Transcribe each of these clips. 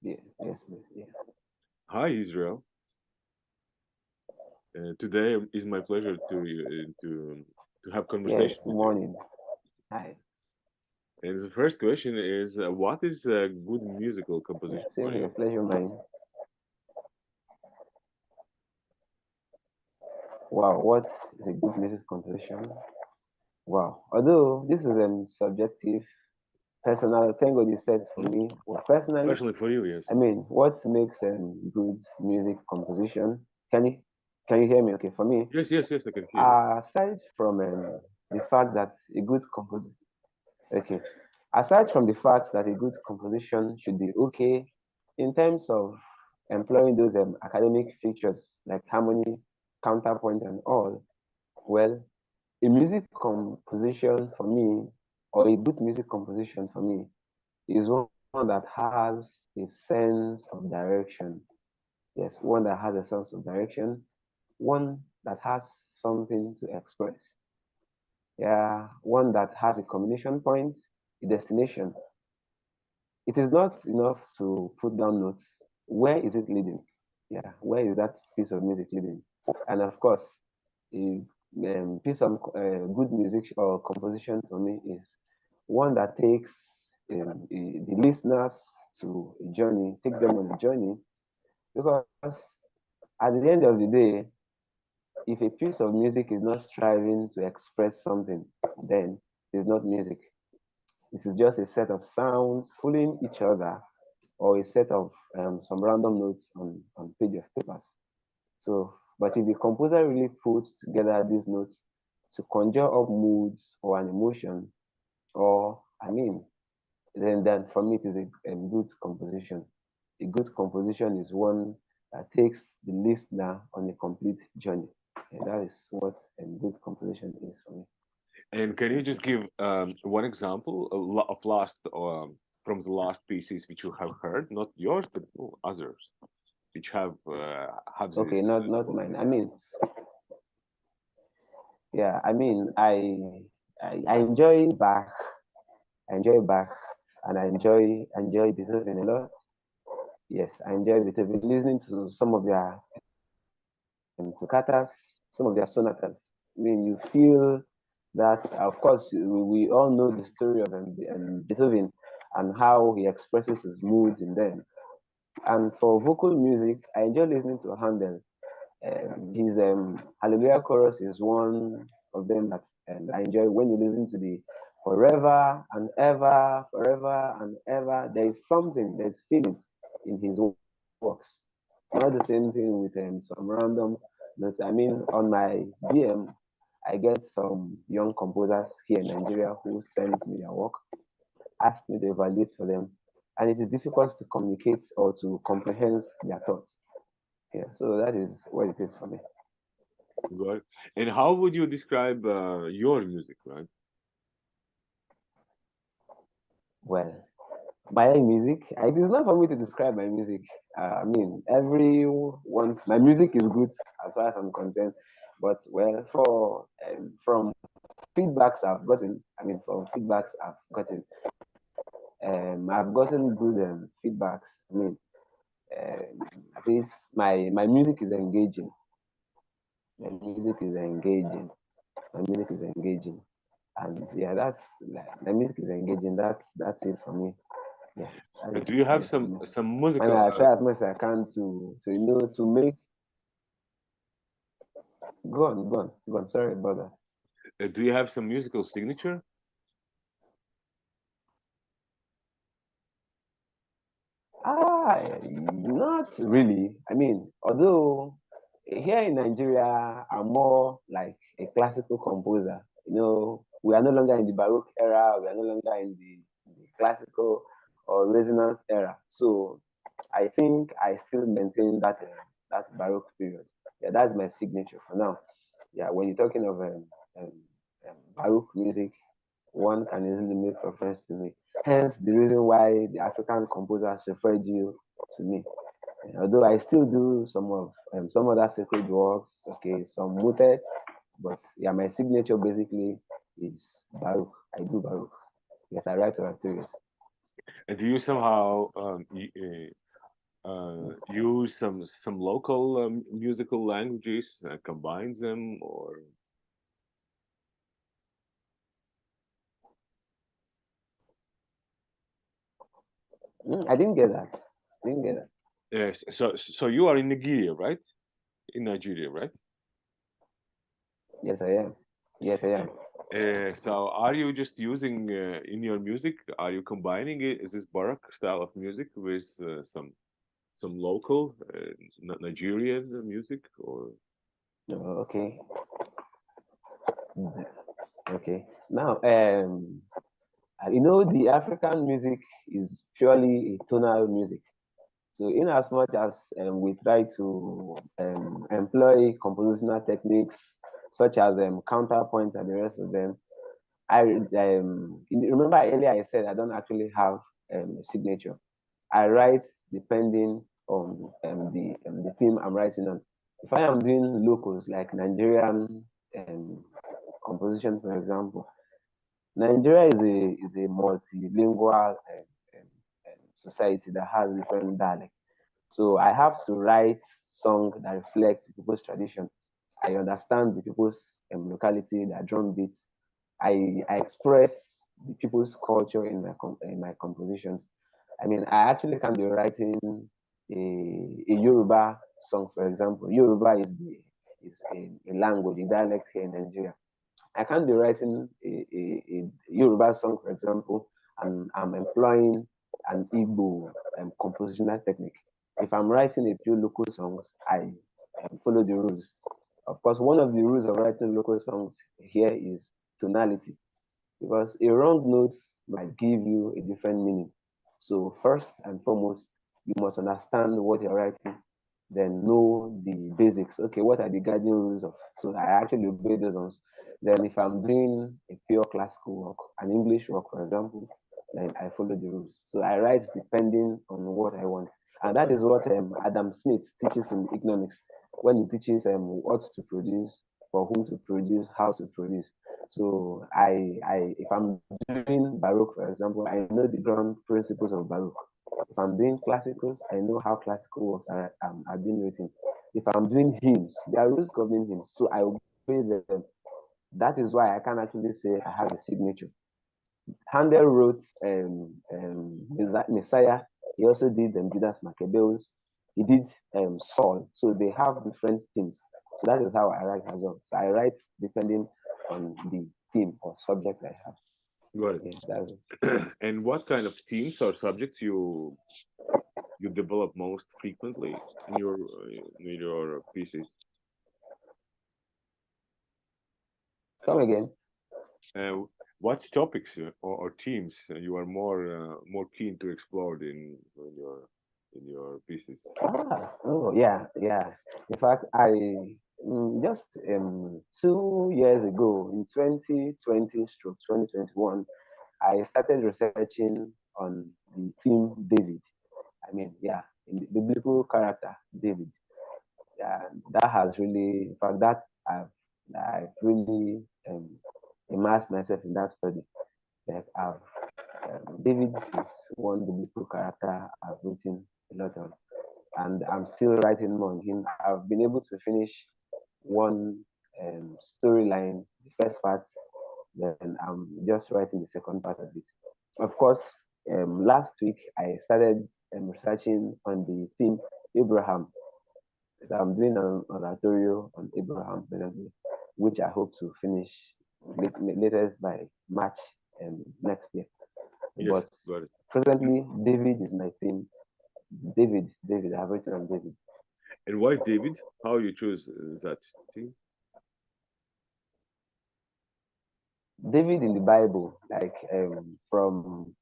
Yeah, yes, please. Yeah. Hi, Israel. Today is my pleasure to have Yes, conversation with you. morning. Hi. And the first question is, what is a good musical Yeah, composition same for here. you? Pleasure, mine. Wow, what is a good music composition? Wow. Although this is subjective, personal. Thank God you said for me. Well, personally, Especially for you, yes. I mean, what makes good music composition? Can you can you hear me? Okay, for me, Yes, yes, yes, I can hear you. aside from the fact that a good composition, okay, aside from the fact that a good composition should be okay in terms of employing those academic features like harmony, counterpoint, and all, well, a music composition for me, or a good music composition for me, is one that has a sense of direction. Yes, one that has a sense of direction, one that has something to express. Yeah, one that has a combination point, a destination. It is not enough to put down notes. Where is it leading? Yeah, where is that piece of music leading? And of course, a piece of good music or composition for me is one that takes the listeners to a journey, takes them on a journey. Because at the end of the day, if a piece of music is not striving to express something, then it's not music. This is just a set of sounds fooling each other or a set of some random notes on page of papers. So, but if the composer really puts together these notes to conjure up moods or an emotion, or I mean, then for me it is a good composition. A good composition is one that takes the listener on a complete journey. And that is what a good composition is for me. And can you just give one example of last from the last pieces which you have heard, not yours, but others, which have this Okay, not mine. quality? I mean, yeah, I mean, I enjoy Bach. I enjoy Bach, and I enjoy Beethoven a lot. Yes, I enjoy Beethoven. Listening to some of their toccatas, some of their sonatas. I mean, you feel that. Of course, we all know the story of Beethoven and how he expresses his moods in them. And for vocal music, I enjoy listening to Handel. His Hallelujah chorus is one of them that I enjoy when you listen to the forever and ever. There is something, there's feeling in his works. Not the same thing with some random notes. I mean, on my DM, I get some young composers here in Nigeria who send me their work, ask me to evaluate for them, and it is difficult to communicate or to comprehend their thoughts. Yeah, so that is what it is for me. Right. And how would you describe your music, right? Well, my music, it is not for me to describe my music. I mean, everyone, my music is good as far as I'm concerned. But well, from feedbacks I've gotten, I mean, from feedbacks I've gotten, I've gotten good feedbacks. I mean, at least my music is engaging. My music is engaging. My music is engaging, and yeah, my music is engaging. That's it for me. Yeah, Do you that have is for me. some And musical? I try as much as I can to to make go on. Sorry about that. Do you have some musical signature? Not really. I mean, although here in Nigeria, I'm more like a classical composer. We are no longer in the Baroque era. We are no longer in the classical or Resonance era. So I think I still maintain that Baroque period. Yeah, that's my signature for now. Yeah, when you're talking of um, Baroque music, one can easily make reference to me. Hence the reason why the African composers referred you to me. Although I still do some other sacred works, okay, some muted, but yeah, my signature basically is Baruch. I do Baruch. Yes, I write oratorios. And do you somehow use some local musical languages, combines them, or I didn't get that. I didn't get that. yes? So you are in Nigeria, right? In Nigeria, right? Yes, I am. Yes, I am. So are you just using in your music? Are you combining it? Is this Baroque style of music with some local Nigerian music, or Oh, okay. Mhm. Okay. Now, the African music is purely a tonal music. So, in as much as we try to employ compositional techniques such as counterpoint and the rest of them, remember earlier I said I don't actually have a signature. I write depending on the theme I'm writing on. If I am doing locals like Nigerian composition, for example, Nigeria is a multilingual society that has different dialects. So I have to write song that reflects the people's tradition. I understand the people's locality, their drum beats. I express the people's culture in my compositions. I mean, I actually can be writing a Yoruba song, for example. Yoruba is a language, a dialect here in Nigeria. I can't be writing a Yoruba song, for example, and I'm employing an Igbo compositional technique. If I'm writing a few local songs, I follow the rules. Of course, one of the rules of writing local songs here is tonality, because a wrong note might give you a different meaning. So, first and foremost, you must understand what you're writing, then know the basics. Okay, what are the guiding rules of? So I actually obey those ones. Then if I'm doing a pure classical work, an English work, for example, then I follow the rules. So I write depending on what I want, and that is what Adam Smith teaches in economics when he teaches what to produce, for whom to produce, how to produce. So if I'm doing Baroque, for example, I know the ground principles of Baroque. If I'm doing classicals, I know how classical works are being written. If I'm doing hymns, there are rules governing hymns, so I obey them. That is why I can actually say I have a signature. Handel wrote Messiah. He also did Judas Maccabeus. He did Saul. So they have different themes. So that is how I write as well. So I write depending on the theme or subject I have. got it? Yeah, that's it. And what kind of themes or subjects you develop most frequently in your pieces? Come again. Uh, what topics or themes you are more keen to explore in your pieces? Oh, yeah, yeah. In fact, I just 2 years ago, in 2020 stroke 2021, I started researching on the theme David. I mean, yeah, in the biblical character David. Yeah, that has really, in fact, I've really immersed myself in that study. Like David is one biblical character I've written a lot on, and I'm still writing more on him. I've been able to finish one storyline, the first part, then I'm just writing the second part of it. Of course, last week I started researching on the theme Abraham. So I'm doing an oratorio on Abraham, which I hope to finish latest by March next year. Yes, But got it. presently, David is my theme. David, I've written on David. And why David? How you choose that theme? David in the Bible, like from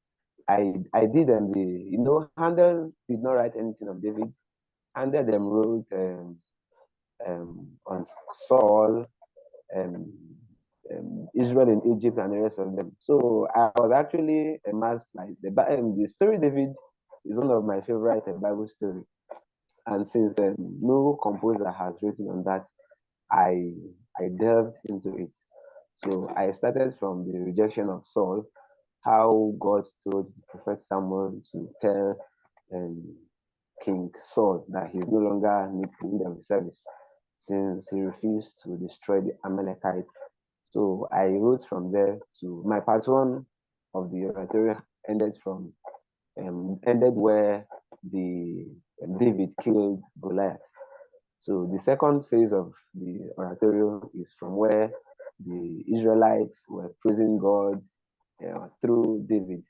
I did Handel did not write anything on David. Handel them wrote on Saul, um, Israel in Egypt, and the rest of them. So I was actually immersed. Like the story David is one of my favorite Bible story, and since no composer has written on that, I I delved into it. So I started from the rejection of Saul, how God told the prophet Samuel to tell um, King Saul that he no longer need of his service since he refused to destroy the Amalekites. So I wrote from there to my part one of the oratorio ended where the David killed Goliath. So the second phase of the oratorio is from where the Israelites were praising God through David,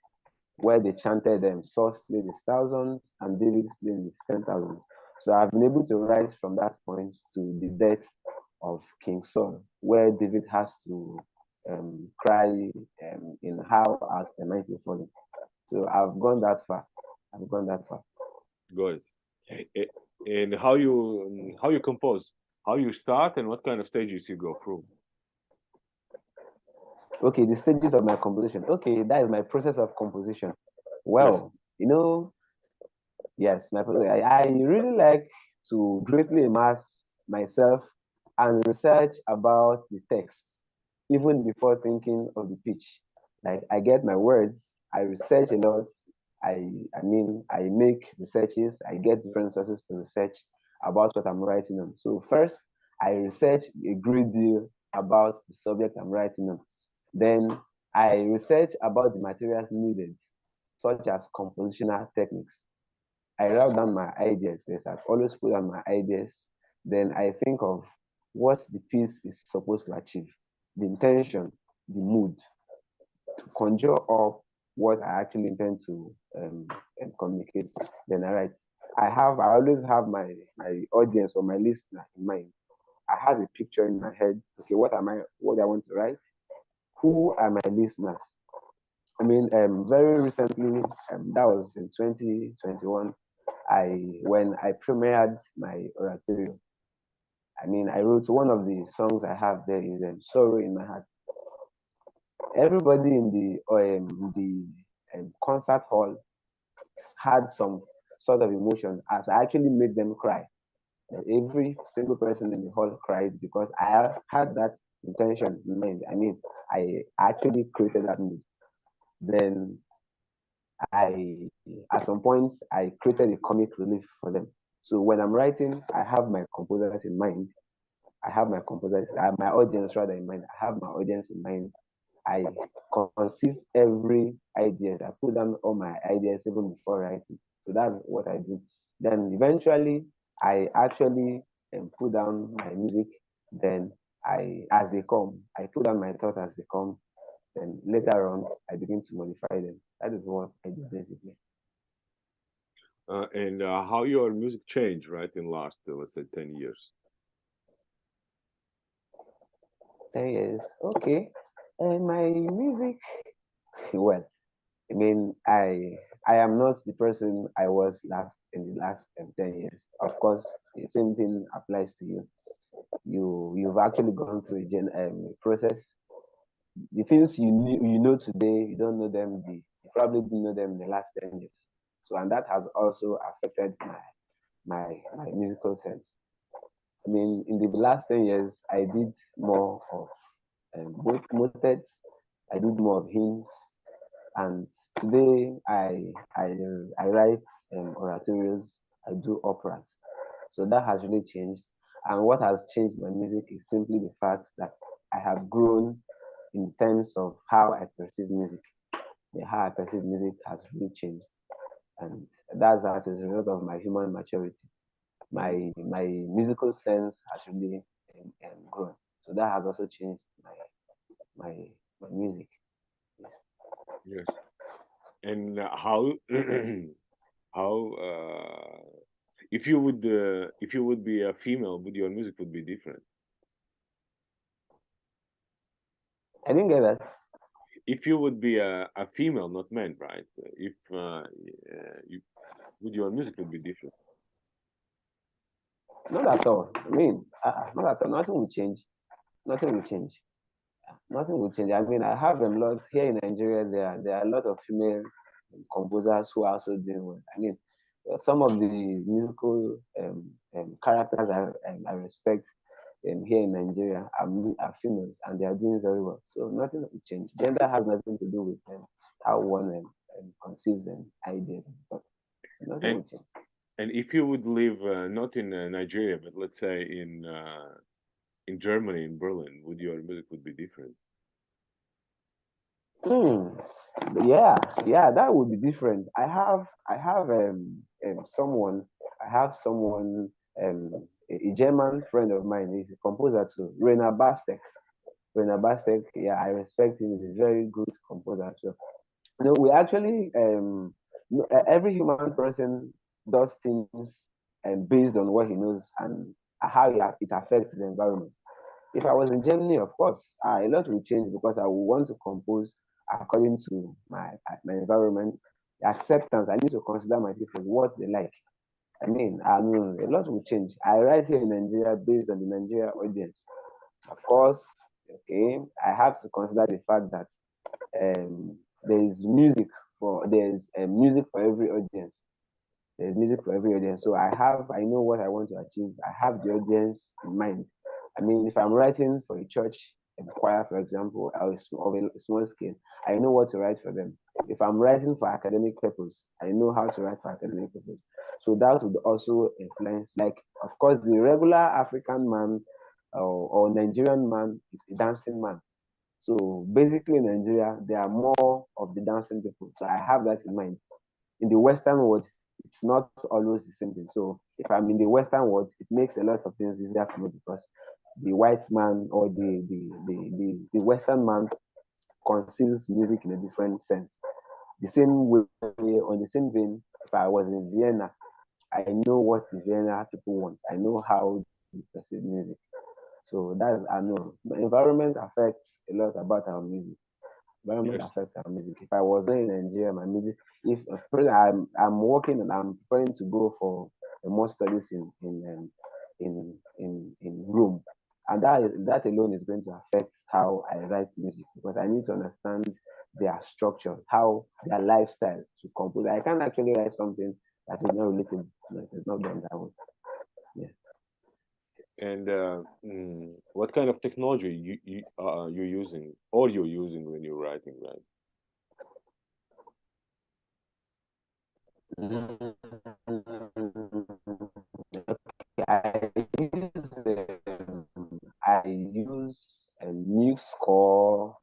where they chanted Saul slayed his thousands and David slayed his 10,000s. So I've been able to rise from that point to the death of King Saul, where David has to cry in how art the might be fallen. So I've gone that far. I've gone that far. Good. And how you compose? How you start and what kind of stages you go through? Okay, the stages of my composition. Okay, that is my process of composition. Yes. Well, yes, I really like to greatly immerse myself and research about the text, even before thinking of the pitch. Like I get my words, I research a lot. I make researches, I get different sources to research about what I'm writing on. So first, I research a great deal about the subject I'm writing on. Then I research about the materials needed, such as compositional techniques. I write down my ideas. Yes, I've always put down my ideas. Then I think of what the piece is supposed to achieve, the intention, the mood, to conjure up what I actually intend to communicate. Then I write. I always have my audience or my listener in mind. I have a picture in my head. Okay, what I want to write? Who are my listeners? Very recently, that was in 2021. When I premiered my oratorio, I wrote one of the songs I have there is "Sorrow in My Heart." Everybody in the concert hall had some sort of emotion as I actually made them cry. Every single person in the hall cried because I had that intention in mind. I actually created that mood. Then at some point, I created a comic relief for them. So when I'm writing, I have my composers in mind. I have my audience rather in mind. I have my audience in mind. I conceive every ideas. I put down all my ideas even before writing. So that's what I do. Then eventually, I actually put down my music. Then as they come, I put down my thoughts as they come. Then later on, I begin to modify them. That is what I do basically. And how your music changed, right, in last, let's say, 10 years? 10 years, okay. And my music, well, I am not the person I was last in the last 10 years. Of course, the same thing applies to you. You've actually gone through a process. The things you know today, you don't know them. You probably didn't know them in the last 10 years. So, and that has also affected my musical sense. In the last 10 years, I did more of both motets. I did more of hymns, and today I write oratorios. I do operas. So that has really changed. And what has changed my music is simply the fact that I have grown in terms of how I perceive music. How I perceive music has really changed, and that's as a result of my human maturity. My musical sense has really grown. So that has also changed my my music. Yes. Yes. And how how if you would be a female, would your music would be different? I didn't get that. If you would be a female, not man, right? If you would your music would be different. Not at all. Not at all. Nothing will change. Nothing will change. Nothing will change. I have a lot here in Nigeria. There are a lot of female composers who are also doing well. Some of the musical characters I respect here in Nigeria are females, and they are doing very well. So nothing will change. Gender has nothing to do with how one conceives ideas and thoughts. Nothing And will change. And if you would live not in Nigeria, but let's say in Germany, in Berlin, would your music would be different? Hmm. Yeah, yeah, that would be different. I have someone, a German friend of mine. He's a composer too, Rena Bastek. Rena Bastek, yeah, I respect him. He's a very good composer as well. No, we actually every human person does things based on what he knows and how it affects the environment. If I was in Germany, of course, a lot will change because I will want to compose according to my environment, acceptance. I need to consider my people what they like. I mean, a lot will change. I write here in Nigeria based on the Nigeria audience. Of course, okay, I have to consider the fact that there is music for every audience. There's music for every audience. So I know what I want to achieve. I have the audience in mind. I mean, if I'm writing for a church, a choir, for example, or a small scale, I know what to write for them. If I'm writing for academic purpose, I know how to write for academic purpose. So that would also influence, like, of course, the regular African man or Nigerian man is a dancing man. So basically, in Nigeria, there are more of the dancing people. So I have that in mind. In the Western world, it's not always the same thing. So if I'm in the Western world, it makes a lot of things easier for me because the white man or the Western man conceives music in a different sense. The same way, on the same vein, if I was in Vienna, I know what the Vienna people want. I know how they perceive music. So that's I know. The environment affects a lot about our music. Environment Yes. affects our music. If I was not in Nigeria, my music, if I'm working and I'm preparing to go for more studies in Rome, and that alone is going to affect how I write music because I need to understand their structure, how their lifestyle to compose. I can't actually write something that is not related. That is not done that way. Yeah. And what kind of technology you're using or you're using when you're writing, right? I use MuseScore,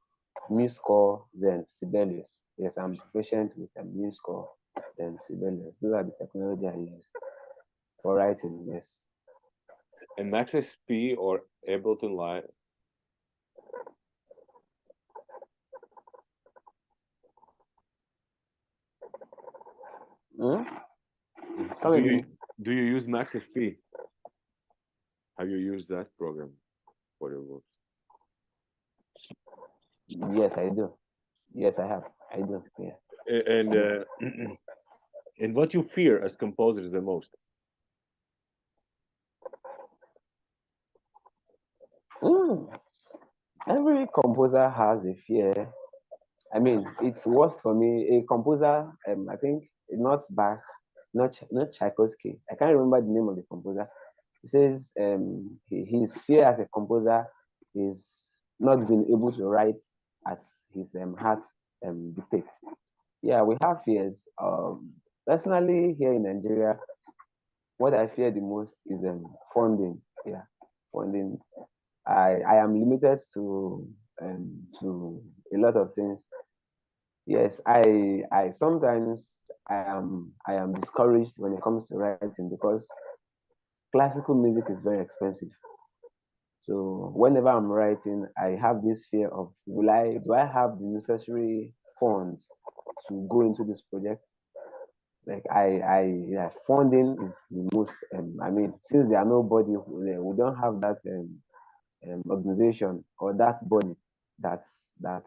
then Sibelius. Yes, I'm proficient with MuseScore, then Sibelius. Those are the technology I use for writing. Yes. And Max SP or Ableton Live? Hmm? Come Do you again? use Max SP? Have you used that program for your work? Yes, I do. Yes, I have. I do. Yeah. And and what you fear as composers the most? Mm. Every composer has a fear. I mean, it's worse for me. A composer, I think, not Bach, not Tchaikovsky. I can't remember the name of the composer. He says his fear as a composer is not being able to write as his heart dictates. Yeah, we have fears. Personally, here in Nigeria, what I fear the most is funding. Yeah, funding. I am limited to a lot of things. Yes, I sometimes I am discouraged when it comes to writing because classical music is very expensive. So whenever I'm writing, I have this fear of do I have the necessary funds to go into this project? Like yeah, funding is the most. I mean, since there are nobody, we don't have that organization or that body that's that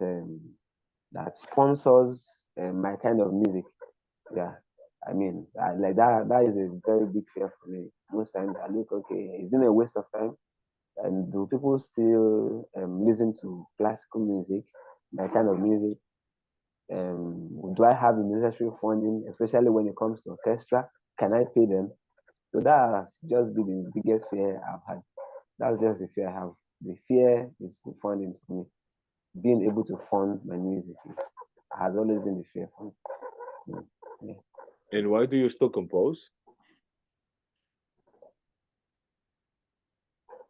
that sponsors my kind of music. Yeah, I mean, like that. That is a very big fear for me. Most times I look, okay, is it a waste of time? And do people still listen to classical music, my kind of music? Do I have the necessary funding, especially when it comes to orchestra? Can I pay them? So that has just been the biggest fear I've had. That's just the fear I have. The fear is the funding for me. Being able to fund my music has always been the fear for me. Mm, yeah. And why do you still compose?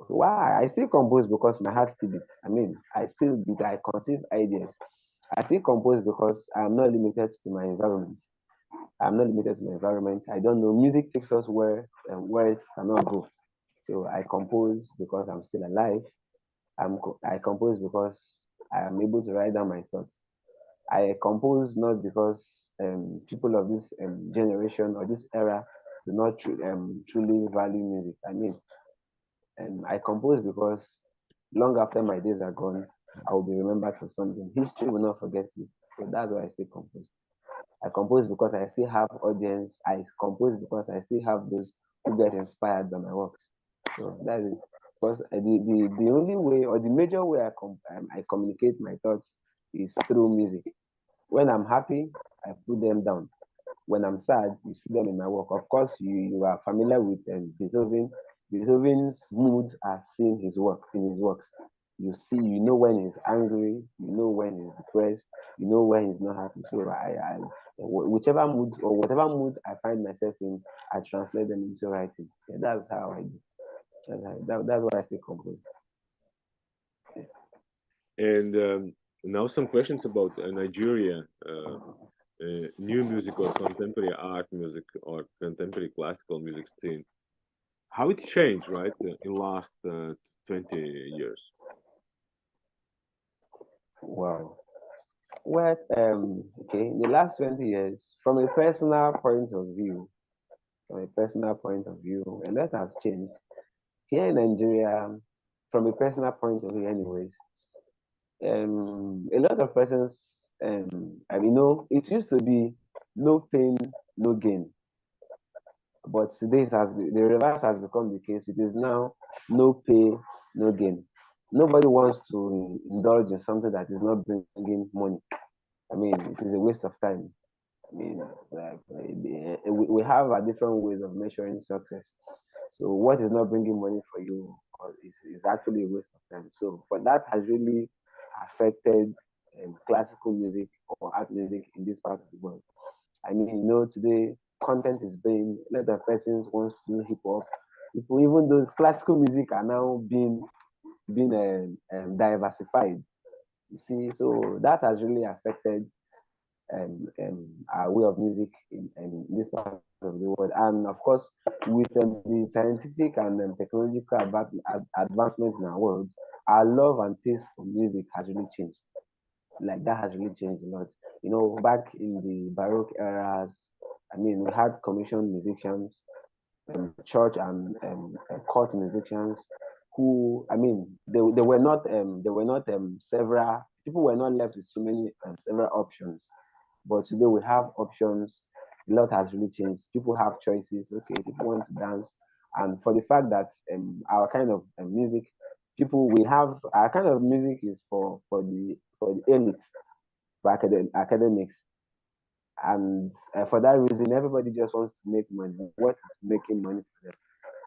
Why? I still compose because my heart still beats. I mean, I still beat, I conceive ideas. I still compose because I'm not limited to my environment. I'm not limited to my environment. I don't know. Music takes us where words cannot go. So I compose because I'm still alive. I compose because I am able to write down my thoughts. I compose not because people of this generation or this era do not truly value music. I mean, I compose because long after my days are gone, I will be remembered for something. History will not forget me. So that's why I still compose. I compose because I still have audience. I compose because I still have those who get inspired by my works. So that is because the only way or the major way I communicate my thoughts is through music. When I'm happy, I put them down. When I'm sad, you see them in my work. Of course, you are familiar with Beethoven. Beethoven's mood are seen his work in his works. You see, you know when he's angry, you know when he's depressed, you know when he's not happy. So whichever mood or whatever mood I find myself in, I translate them into writing. Yeah, that's how I do. That's what I say compose. And now some questions about Nigeria, new music or contemporary art music or contemporary classical music scene. How it changed, right, in last 20 years? Wow. Well, okay, in the last 20 years, from a personal point of view, a lot has changed. Here in Nigeria, from a personal point of view, anyways, a lot of persons, I mean, no, it used to be no pain, no gain, but today the reverse has become the case. It is now no pay, no gain. Nobody wants to indulge in something that is not bringing money. I mean, it is a waste of time. I mean, like we have a different ways of measuring success. So what is not bringing money for you is actually a waste of time. So, but that has really affected classical music or art music in this part of the world. I mean, today content is being a lot of persons wants to do hip hop. People, even those classical music are now being diversified. You see, so that has really affected our way of music in this part of the world. And of course, with the scientific and technological advancement in our world, our love and taste for music has really changed. Like that has really changed a lot. Back in the Baroque eras, I mean, we had commissioned musicians, church and court musicians who, I mean, they were not several people were not left with so many several options, but today we have options. A lot has really changed. People have choices. Okay, people want to dance, and for the fact that our kind of music, people we have our kind of music is for the elites, for academics, and for that reason, everybody just wants to make money. What is making money for them?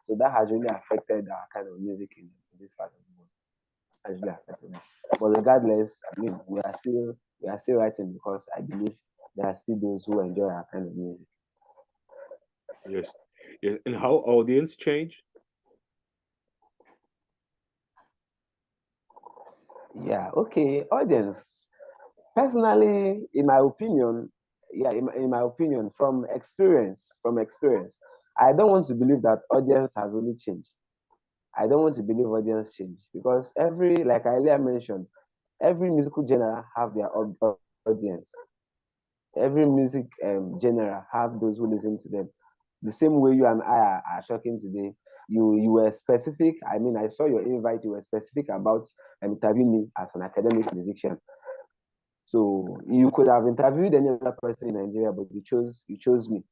So that has really affected our kind of music in this part of the world. Has really affected us. But regardless, I mean, we are still writing because I believe there are still those who enjoy our kind of music. Yes. Yes. And how audience change? Yeah, okay. Audience. Personally, in my opinion, yeah, in my opinion, from experience, I don't want to believe that audience has really changed. I don't want to believe audience change because like I earlier mentioned, every musical genre have their audience. Every music genre have those who listen to them. The same way you and I are talking today, you were specific. I mean, I saw your invite. You were specific about interviewing me as an academic musician. So you could have interviewed any other person in Nigeria, but you chose me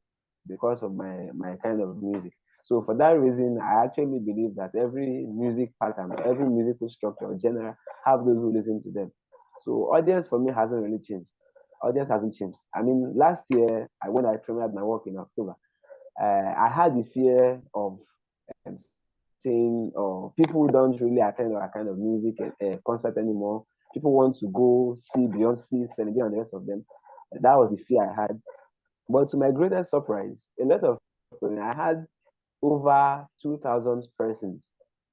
because of my kind of music. So for that reason, I actually believe that every music pattern, every musical structure or genre have those who listen to them. So audience for me hasn't really changed. Audience hasn't changed. I mean, last year when I premiered my work in October, I had the fear of saying, or people don't really attend our kind of music concert anymore. People want to go see Beyonce, Celine Dion, and the rest of them. That was the fear I had. But to my greatest surprise, a lot of I had over 2,000 persons.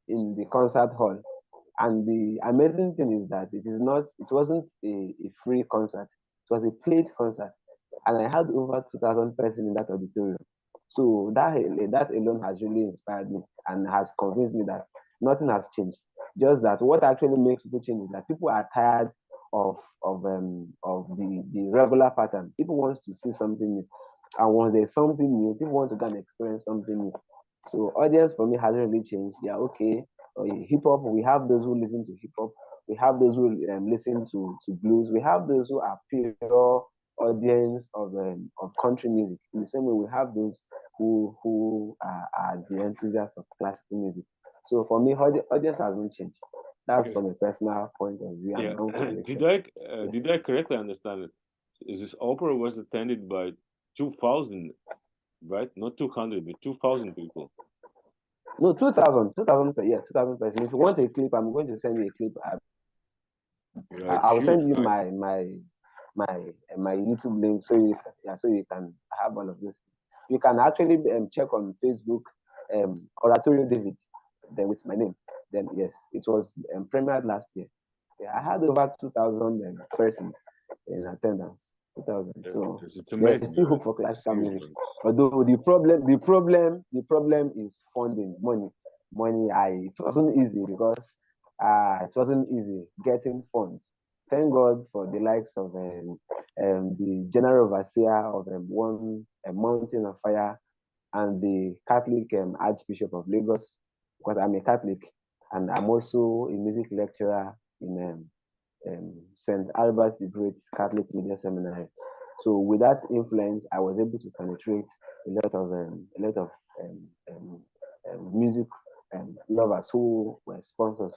in the concert hall. And the amazing thing is that it wasn't a free concert. It was a paid concert. And I had over 2,000 persons in that auditorium. So that alone has really inspired me and has convinced me that nothing has changed. Just that what actually makes people change is that people are tired of the regular pattern. People want to see something new. And once there's something new, people want to go and experience something new. So audience for me hasn't really changed. Yeah, okay. Hip hop, we have those who listen to hip hop. We have those who listen to blues. We have those who are pure audience of country music. In the same way, we have those who are the enthusiasts of classical music. So for me, audience hasn't changed. That's Okay. from a personal point of view and Yeah. my own Did conviction. I Yeah. did I correctly understand it? Is this opera was attended by 2,000, right? Not 200, but 2,000 people. No, 2,000, yeah, 2,000 percent. If you want a clip, I'm going to send you a clip. Yeah, I it's will huge, send you right? my YouTube link so you can have all of this. You can actually check on Facebook, Oratorio David, then with my name. Then yes, it was premiered last year. Yeah, I had over 2,000 persons in attendance. 2,000. Yeah, So it's there is amazing, still right? hope for It's classical huge, music. right? Although the problem is funding, money. Money, it wasn't easy because it wasn't easy getting funds. Thank God for the likes of the general overseer of one mountain of fire and the Catholic Archbishop of Lagos, because I'm a Catholic and I'm also a music lecturer in St. Albert the Great Catholic Media Seminary. So with that influence, I was able to penetrate a lot of um, um, music lovers who were sponsors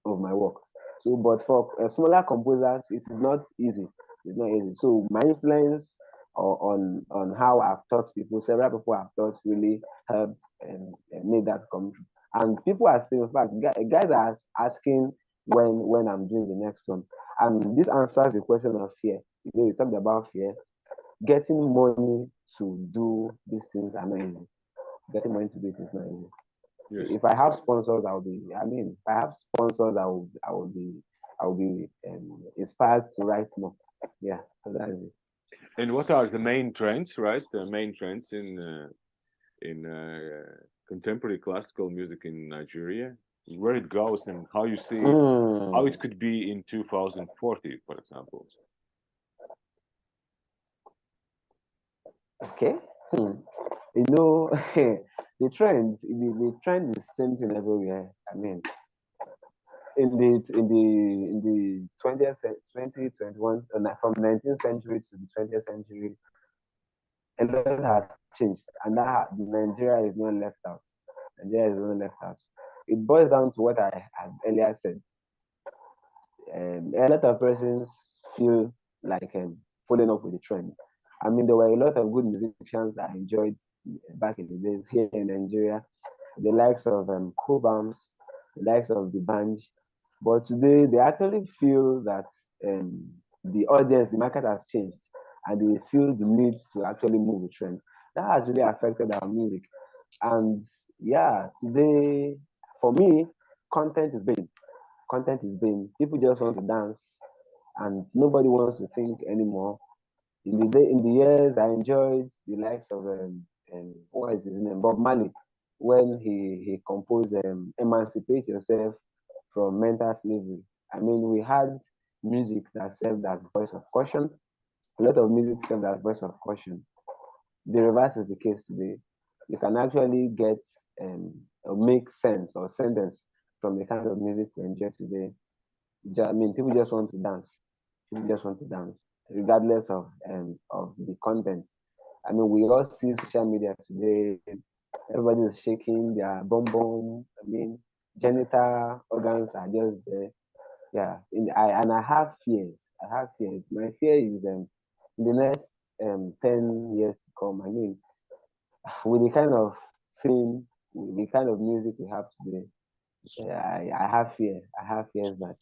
of my work. So, but for smaller composers, it is not easy. It's not easy. So, my influence on how I've taught people, several people I've taught really helped and made that come true. And people are still, in fact, guys are asking when I'm doing the next one. And this answers the question of fear. You talked about fear. Getting money to do these things are not easy. Getting money to do it is not easy. So Yes. if I have sponsors, I'll be. I mean, if I have sponsors, I will be inspired to write more. Yeah, so that is it. And what are the main trends, right? The main trends in contemporary classical music in Nigeria, where it goes and how you see how it Mm, could be in 2040, for example. okay. Hmm. You know, the trend is same thing everywhere. I mean, in the 2021, from 19th century to the 20th century, a lot has changed, and the Nigeria is not left out. Nigeria is not left out. It boils down to what I had earlier said. A lot of persons feel like following up with the trend. I mean, there were a lot of good musicians I enjoyed back in the days here in Nigeria, the likes of Cobams, the likes of the Banj. But today, they actually feel that the audience, the market has changed, and they feel the need to actually move with trends. That has really affected our music. And yeah, today, for me, content is big. Content is being. People just want to dance, and nobody wants to think anymore. In the years, I enjoyed the likes of what is his name, Bob Marley, when he composed "Emancipate Yourself from Mental Slavery." I mean, we had music that served as voice of caution. A lot of music served as voice of caution. The reverse is the case today. You can actually get or make sense or sentence from the kind of music we enjoy today. I mean, people just want to dance. People just want to dance, regardless of the content. I mean, we all see social media today. Everybody is shaking their bum bum. I mean, genital organs are just there. Yeah, and I have fears. I have fears. My fear is in the next 10 years to come. I mean, with the kind of film, with the kind of music we have today, I have fear. I have fears that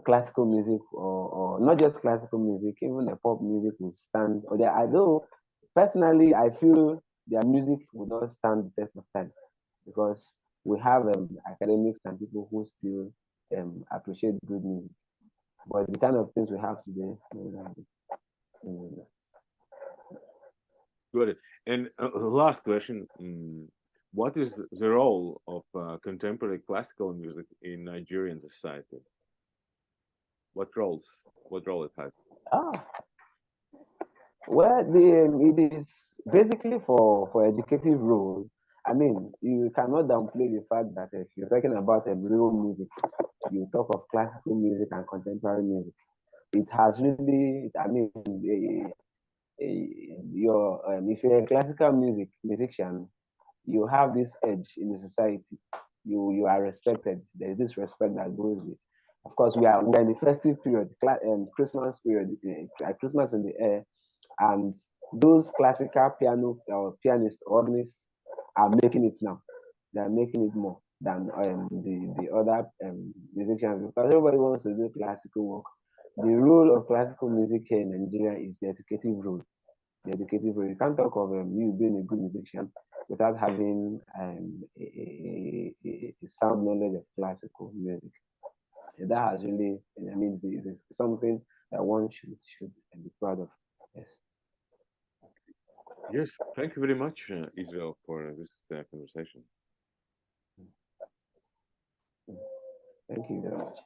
classical music or not just classical music, even the pop music will stand. I know personally, I feel their music will not stand the test of time because we have academics and people who still appreciate good music. But the kind of things we have today, mm, Got it. And last question: what is the role of contemporary classical music in Nigerian society? What roles? What role it has? ah, well, it is basically for educative role. I mean, you cannot downplay the fact that if you're talking about real music, you talk of classical music and contemporary music. It has really, I mean, if you're a classical musician, you have this edge in the society. You are respected. There is this respect that goes with. Of course, we are in the festive period, Christmas period, Christmas in the air, and those classical piano or pianists, organists are making it now. They are making it more than the other musicians because everybody wants to do classical work. The role of classical music here in Nigeria is the educative role. The educative role. You can't talk of you being a good musician without having a sound knowledge of classical music. And that has really, I mean, it's something that one should be proud of. Yes. Yes, thank you very much, Israel, for this conversation. Thank you very much.